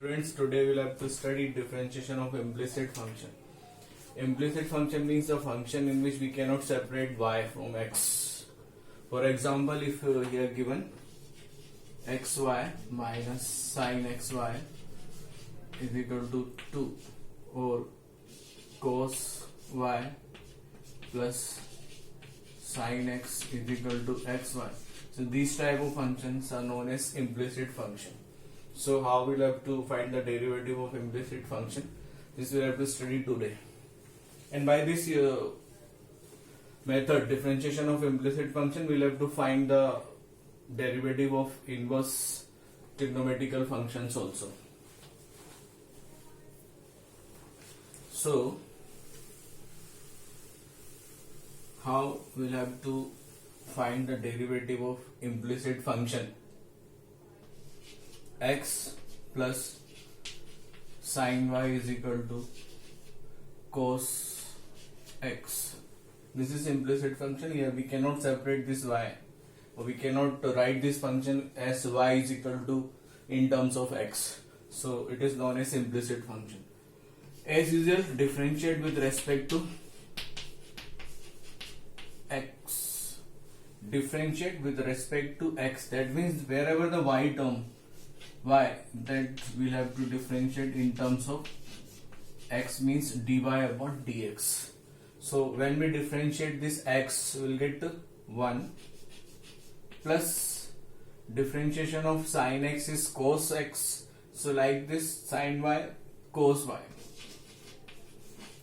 Friends, today we'll have to study differentiation of implicit function. Implicit function means a function in which we cannot separate y from x. For example, if here given xy minus sin xy is equal to 2 or cos y plus sin x is equal to xy. So these type of functions are known as implicit function. So how we'll have to find the derivative of implicit function? This we'll have to study today. And by this method, differentiation of implicit function, we'll have to find the derivative of inverse trigonometrical functions also. So how we'll have to find the derivative of implicit function? X plus sin y is equal to cos x. This is implicit function. Here we cannot separate this y, or we cannot write this function as y is equal to in terms of x. So it is known as implicit function. As usual, differentiate with respect to x. Differentiate with respect to x. That means wherever the y term that we'll have to differentiate in terms of x means dy upon dx. So when we differentiate this x, we'll get to 1 plus differentiation of sin x is cos x. So like this, sin y cos y.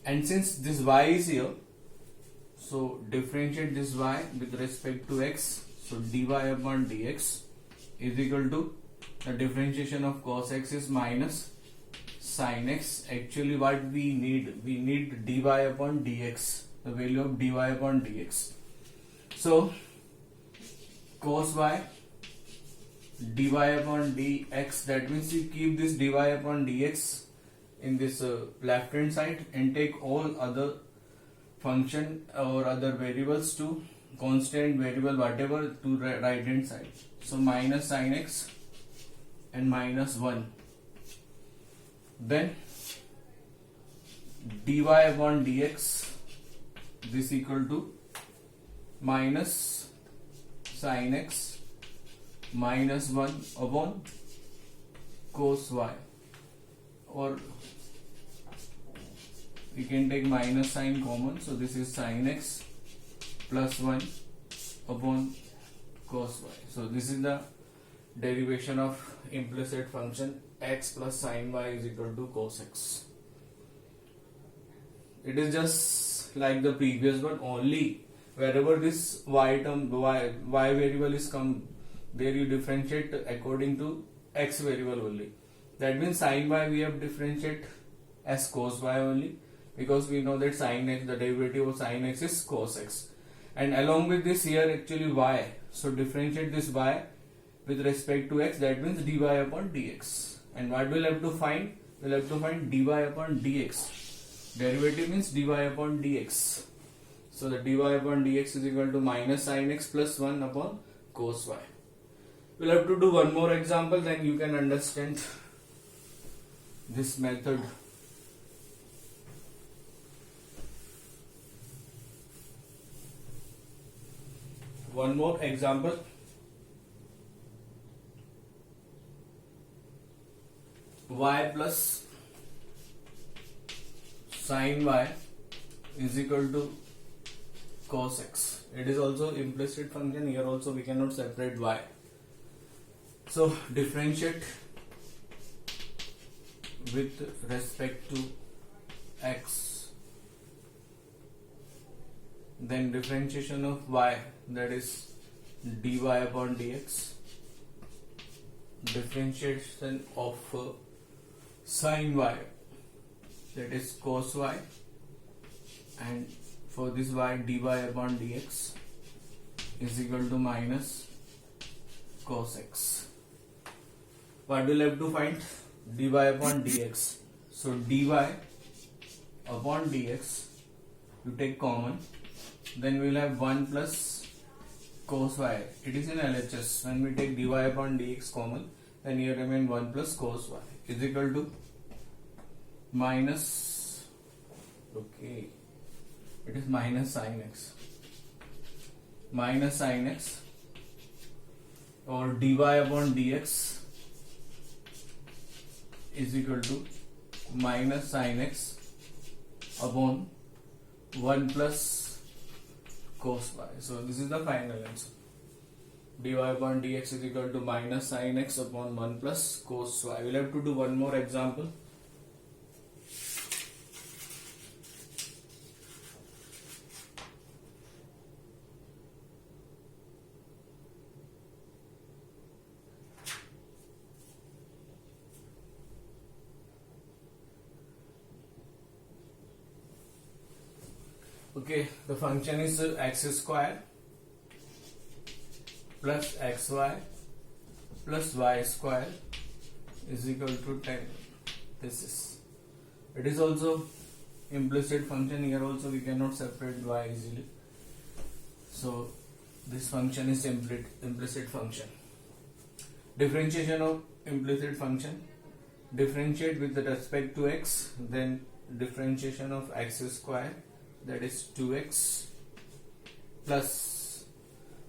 And since this y is here, so differentiate this y with respect to x. So dy upon dx is equal to the differentiation of cos x is minus sin x. Actually what we need dy upon dx, the value of dy upon dx. So cos y dy upon dx, that means you keep this dy upon dx in this left hand side and take all other function or other variables to constant variable whatever to right hand side. So minus sin x and minus 1, then dy upon dx, this equal to minus sin x minus 1 upon cos y, or we can take minus sign common, so this is sin x plus 1 upon cos y. So this is the derivation of implicit function x plus sin y is equal to cos x. It is just like the previous one, only wherever this y term y variable is come, there you differentiate according to x variable only. That means sin y we have differentiate as cos y only, because we know that sin x, the derivative of sin x is cos x, and along with this here actually y, so differentiate this y with respect to x, that means dy upon dx. And what we'll have to find? We'll have to find dy upon dx. Derivative means dy upon dx. So the dy upon dx is equal to minus sin x plus 1 upon cos y. We'll have to do one more example, then you can understand this method. One more example. Y plus sin y is equal to cos x. It is also implicit function. Here also we cannot separate y. So differentiate with respect to x. Then differentiation of y, that is dy upon dx. Differentiation of sin y, that is cos y, and for this y dy upon dx is equal to minus cos x. What we'll have to find? Dy upon dx. So dy upon dx, you take common, then we'll have 1 plus cos y. It is in LHS. When we take dy upon dx common, then here remain 1 plus cos y. is equal to minus, okay, it is minus sin x, or dy upon dx is equal to minus sin x upon 1 plus cos y. So this is the final answer. Dy upon dx is equal to minus sin x upon 1 plus cos y. We'll have to do one more example. Okay, the function is x square plus xy plus y square is equal to 10. This is, it is also implicit function. Here also we cannot separate y easily, so this function is implicit function. Differentiation of implicit function: differentiate with respect to x, then differentiation of x square, that is 2x, plus,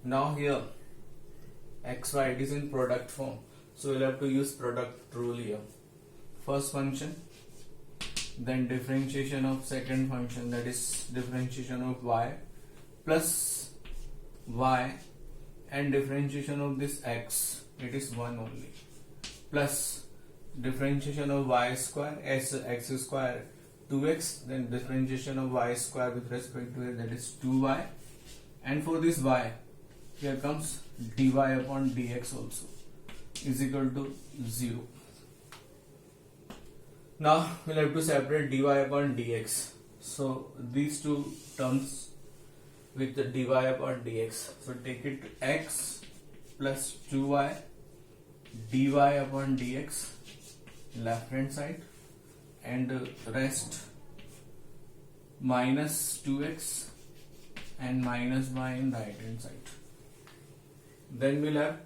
now here xy, it is in product form, so we'll have to use product rule here. First function, then differentiation of second function, that is differentiation of y plus y, and differentiation of this x, it is 1 only, plus differentiation of y square as x square 2x, then differentiation of y square with respect to it, that is 2y, and for this y, here comes dy upon dx also is equal to 0. Now we'll have to separate dy upon dx, so these two terms with the dy upon dx, so take it to x plus 2y dy upon dx left hand side, and rest minus 2x and minus y in right hand side. Then we'll have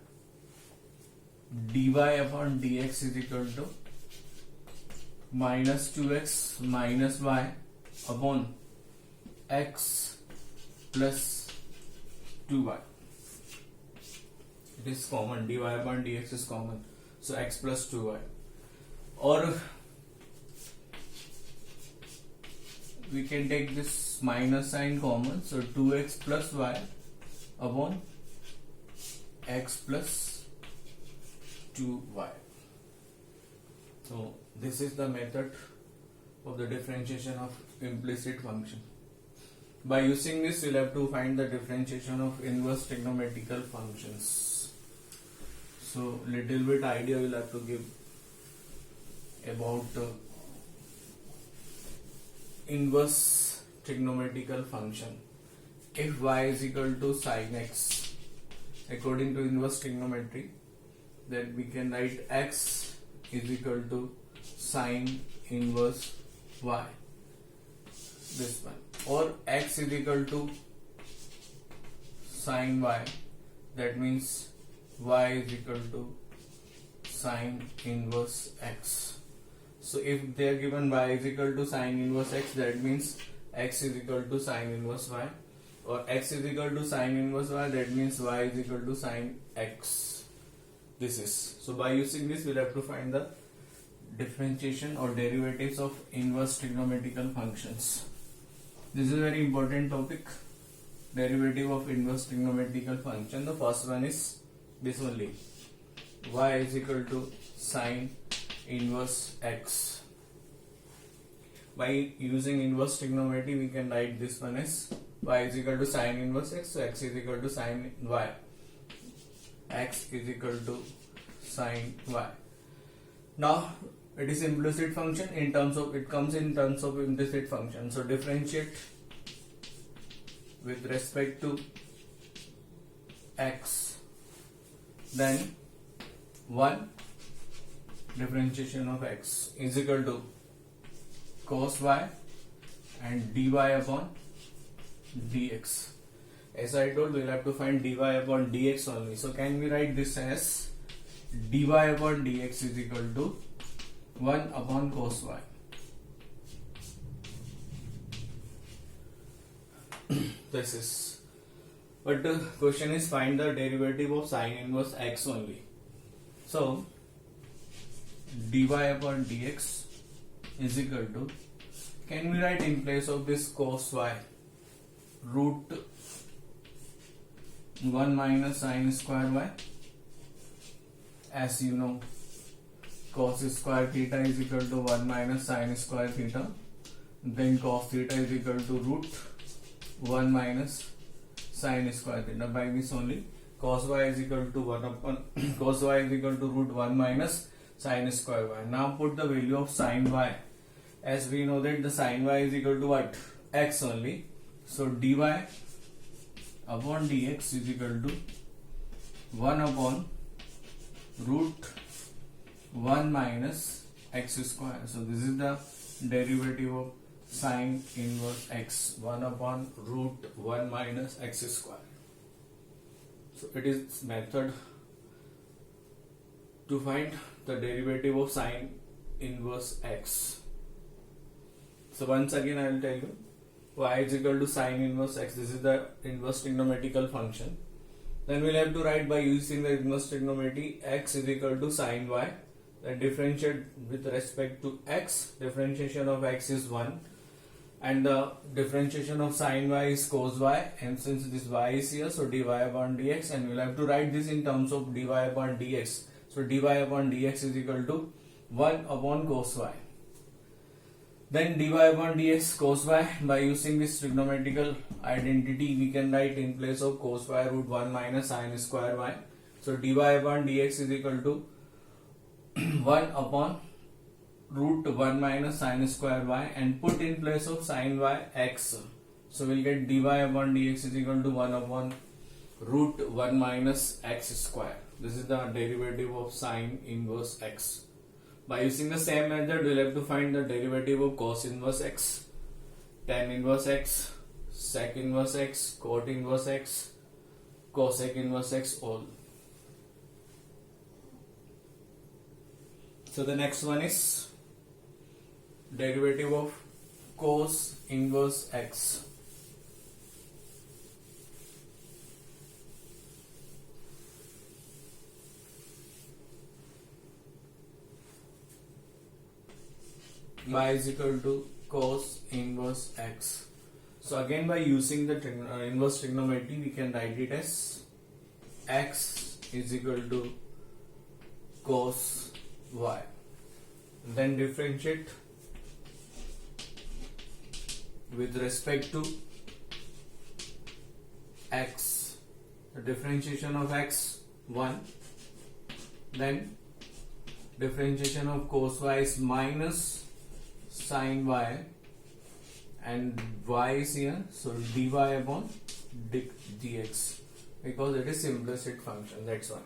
dy upon dx is equal to minus 2x minus y upon x plus 2y. It is common, dy upon dx is common, so x plus 2y. Or we can take this minus sign common, so 2x plus y upon x plus 2y. So this is the method of the differentiation of implicit function. By using this, we'll have to find the differentiation of inverse trigonometrical functions. So little bit idea we'll have to give about inverse trigonometrical function. If y is equal to sin x, according to inverse trigonometry, then we can write x is equal to sin inverse y, this one, or x is equal to sin y, that means y is equal to sin inverse x. So if they are given y is equal to sin inverse x, that means x is equal to sin inverse y, or x is equal to sin inverse y, that means y is equal to sin x. This is, so by using this we'll have to find the differentiation or derivatives of inverse trigonometrical functions. This is a very important topic, derivative of inverse trigonometrical function. The first one is this only, y is equal to sin inverse x. By using inverse trigonometry, we can write this one as y is equal to sin inverse x, so x is equal to sin y, x is equal to sin y. Now it is implicit function, in terms of, it comes in terms of implicit function, so differentiate with respect to x, then 1 differentiation of x is equal to cos y and dy upon dx. As I told, we'll have to find dy upon dx only, so can we write this as dy upon dx is equal to 1 upon cos y. This is, but the question is find the derivative of sine inverse x only. So dy upon dx is equal to, can we write in place of this cos y root 1 minus sine square y? As you know, cos square theta is equal to 1 minus sine square theta, then cos theta is equal to root 1 minus sine square theta. By this only cos y is equal to 1 upon cos y is equal to root 1 minus sine square y. Now put the value of sine y, as we know that the sine y is equal to what? X only. So dy upon dx is equal to 1 upon root 1 minus x square. So this is the derivative of sine inverse x, 1 upon root 1 minus x square. So it is method to find the derivative of sine inverse x. So once again I will tell you, y is equal to sine inverse x. This is the inverse trigonometrical function. Then we'll have to write by using the inverse trigonometry, x is equal to sine y. Then differentiate with respect to x. Differentiation of x is 1. And the differentiation of sine y is cos y, and since this y is here, so dy upon dx, and we'll have to write this in terms of dy upon dx. So dy upon dx is equal to 1 upon cos y. Then dy upon dx cos y, by using this trigonometrical identity, we can write in place of cos y root 1 minus sine square y. So dy upon dx is equal to 1 upon root 1 minus sine square y, and put in place of sine y x. So we'll get dy upon dx is equal to 1 upon root 1 minus x square. This is the derivative of sine inverse x. By using the same method, we'll have to find the derivative of cos inverse x, tan inverse x, sec inverse x, cot inverse x, cosec inverse x all. So the next one is derivative of cos inverse x. Y is equal to cos inverse x. So again, by using the inverse trigonometry, we can write it as x is equal to cos y. Then differentiate with respect to x. The differentiation of x 1. Then differentiation of cos y is minus sine y, and y is here, so dy upon dx, because it is implicit function, that's why.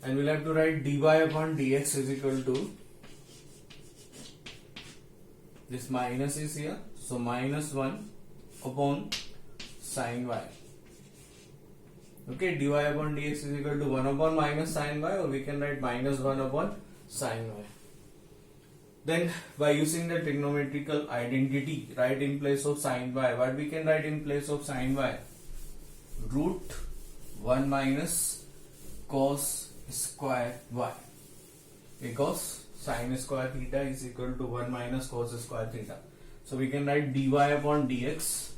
And we'll have to write dy upon dx is equal to, this minus is here, so minus 1 upon sine y. Okay, dy upon dx is equal to 1 upon minus sine y, or we can write minus 1 upon sine y. Then by using the trigonometrical identity, write in place of sine y. What we can write in place of sine y? Root 1 minus cos square y, because sine square theta is equal to 1 minus cos square theta. So we can write dy upon dx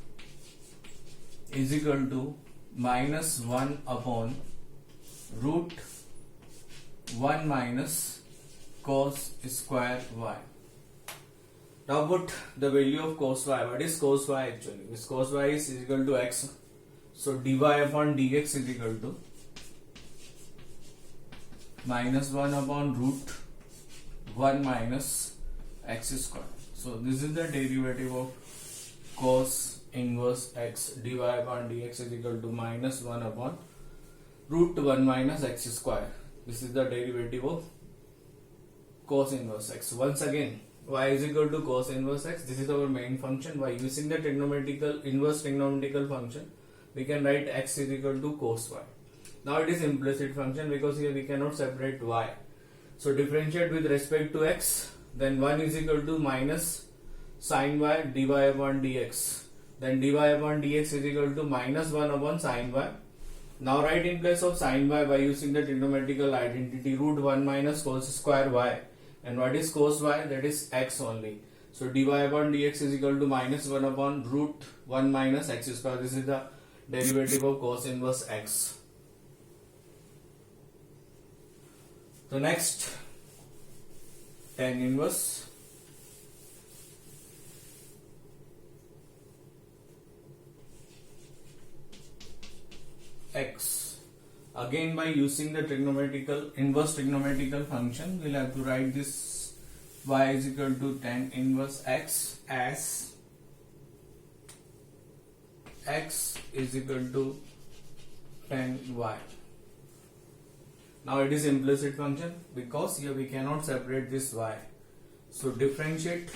is equal to minus 1 upon root 1 minus cos square y. Now put the value of cos y. What is cos y actually? This cos y is equal to x. So dy upon dx is equal to minus 1 upon root 1 minus x square. So this is the derivative of cos inverse x. Dy upon dx is equal to minus 1 upon root 1 minus x square. This is the derivative of cos inverse x. Once again, y is equal to cos inverse x. This is our main function. By using the inverse trigonometrical function, we can write x is equal to cos y. Now it is implicit function because here we cannot separate y. So differentiate with respect to x. then 1 is equal to minus sin y dy upon dx. Then dy upon dx is equal to minus 1 upon sin y. Now write in place of sin y by using the trigonometrical identity root 1 minus cos square y. And what is cos y? That is x only. So dy upon dx is equal to minus 1 upon root 1 minus x square. This is the derivative of cos inverse x. The next tan inverse x. Again, by using the inverse trigonometrical function, we'll have to write this y is equal to tan inverse x as x is equal to tan y. Now it is implicit function because here we cannot separate this y. So differentiate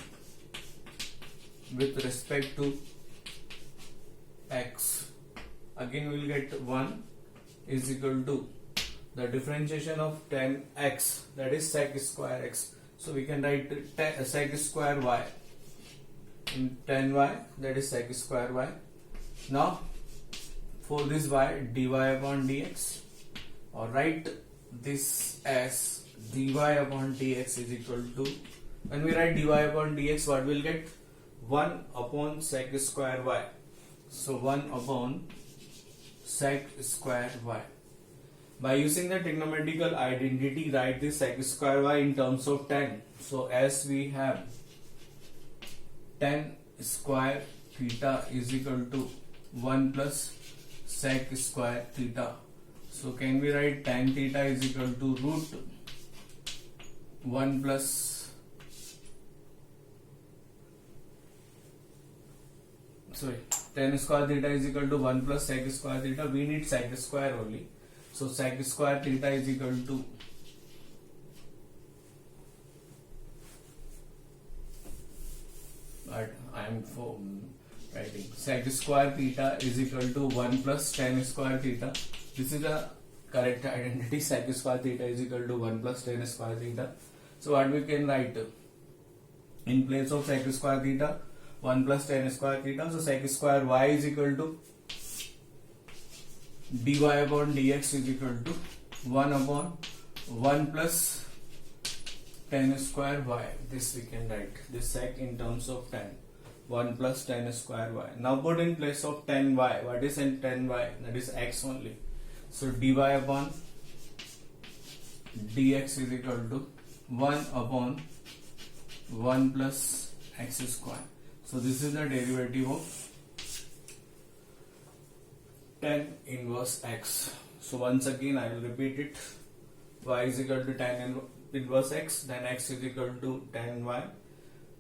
with respect to x. Again we will get 1 is equal to the differentiation of tan x, that is sec square x. So we can write sec square y in tan y, that is sec square y. Now for this y, dy upon dx, or write this as dy upon dx is equal to, when we write dy upon dx, what we'll get? 1 upon sec square y. So 1 upon sec square y. By using the trigonometrical identity, write this sec square y in terms of tan. So as we have tan square theta is equal to 1 plus sec square theta. So can we write tan theta is equal to root 1 plus tan square theta is equal to 1 plus sec square theta. We need sec square only. So sec square theta is equal to I am writing sec square theta is equal to 1 plus tan square theta. This is the correct identity. Sec square theta is equal to 1 plus tan square theta. So what we can write in place of sec square theta, 1 plus tan square theta. So sec square y is equal to dy upon dx is equal to 1 upon 1 plus tan square y. This we can write this sec in terms of tan, 1 plus tan square y. Now put in place of tan y. What is in tan y? That is x only. So dy upon dx is equal to 1 upon 1 plus x square. So this is the derivative of tan inverse x. So once again I will repeat it. Y is equal to tan inverse x, then x is equal to tan y.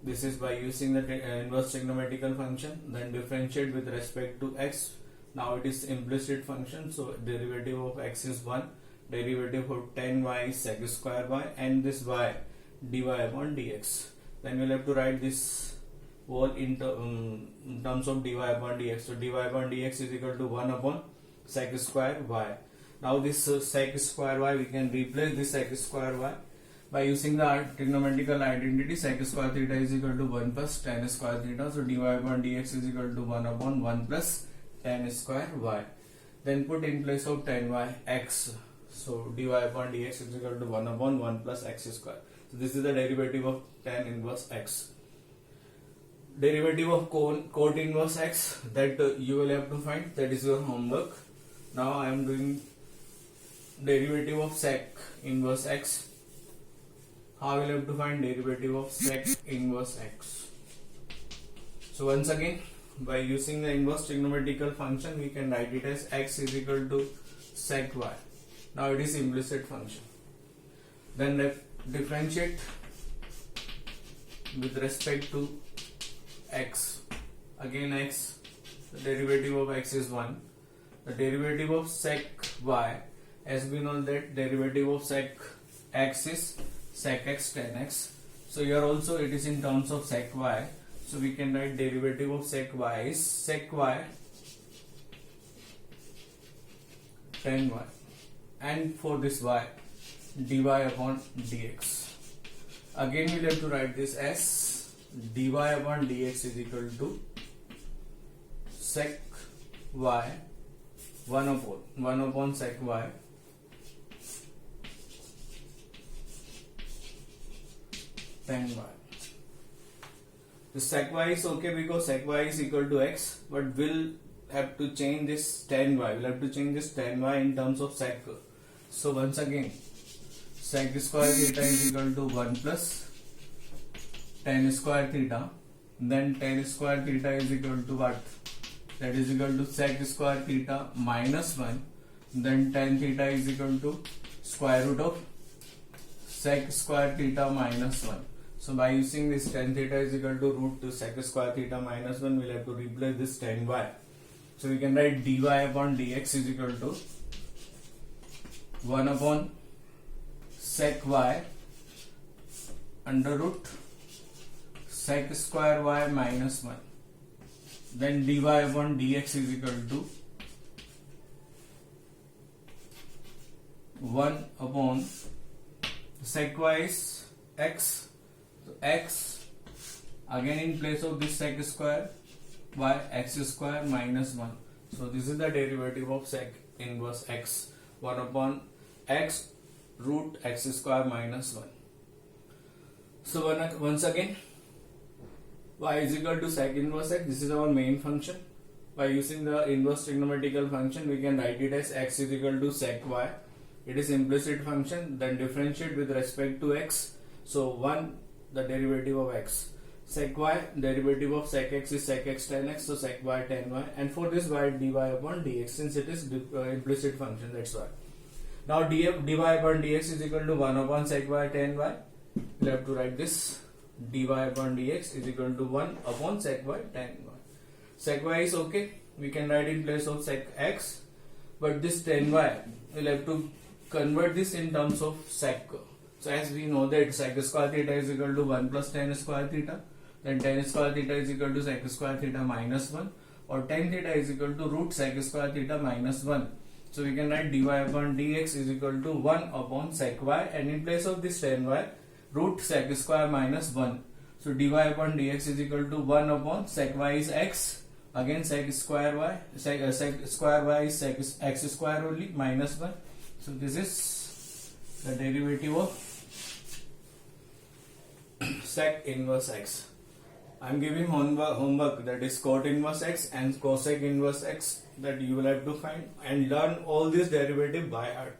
This is by using the inverse trigonometrical function, then differentiate with respect to x. Now it is implicit function, so derivative of x is 1, derivative of tan y is sec square y, and this y dy upon dx. Then we'll have to write this whole in terms of dy upon dx. So dy upon dx is equal to 1 upon sec square y. Now this sec square y, we can replace this sec square y by using the trigonometrical identity. Sec square theta is equal to 1 plus tan square theta. So dy upon dx is equal to 1 upon 1 plus tan square y. Then put in place of tan y x. So dy upon dx is equal to 1 upon 1 plus x square. So this is the derivative of tan inverse x. Derivative of cot inverse x, that you will have to find. That is your homework. Now I am doing derivative of sec inverse x. How will you have to find derivative of sec inverse x? So once again, by using the inverse trigonometrical function, we can write it as x is equal to sec y. Now it is implicit function. Then differentiate with respect to x. Again x, the derivative of x is 1. The derivative of sec y, as we know that derivative of sec x is sec x tan x. So here also it is in terms of sec y. So we can write derivative of sec y is sec y tan y. And for this y, dy upon dx. Again we'll have to write this as dy upon dx is equal to sec y 1 upon sec y tan y. The sec y is okay because sec y is equal to x, but we'll have to change this tan y. We'll have to change this tan y in terms of sec. So once again, sec square theta is equal to 1 plus tan square theta. Then tan square theta is equal to what? That is equal to sec square theta minus 1. Then tan theta is equal to square root of sec square theta minus 1. So by using this tan theta is equal to root to sec square theta minus 1, we'll have to replace this tan y. So we can write dy upon dx is equal to 1 upon sec y under root sec square y minus 1. Then dy upon dx is equal to 1 upon sec y is x. So x again in place of this sec square y, x square minus 1. So this is the derivative of sec inverse x, 1 upon x root x square minus 1. So once again, y is equal to sec inverse x. This is our main function. By using the inverse trigonometrical function, we can write it as x is equal to sec y. It is implicit function, then differentiate with respect to x. So 1 the derivative of x, sec y derivative of sec x is sec x tan x, so sec y tan y, and for this y dy upon dx, since it is implicit function, that's why. Now dy upon dx is equal to 1 upon sec y tan y. We'll have to write this dy upon dx is equal to 1 upon sec y tan y. Sec y is okay, we can write in place of sec x, but this tan y we'll have to convert this in terms of sec. So as we know that sec square theta is equal to 1 plus tan square theta, then tan square theta is equal to sec square theta minus 1, or tan theta is equal to root sec square theta minus 1. So we can write dy upon dx is equal to 1 upon sec y, and in place of this tan y, root sec square minus 1. So dy upon dx is equal to 1 upon sec y is x, again sec square y, sec square y is sec x square only minus 1. So this is the derivative of sec inverse x. I am giving homework that is cot inverse x and cosec inverse x that you will have to find and learn all this derivative by heart.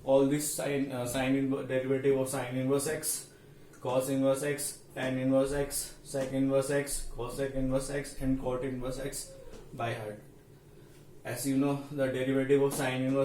All this derivative of sine inverse x, cos inverse x, tan inverse x, sec inverse x, cosec inverse x, and cot inverse x by heart. As you know, the derivative of sine inverse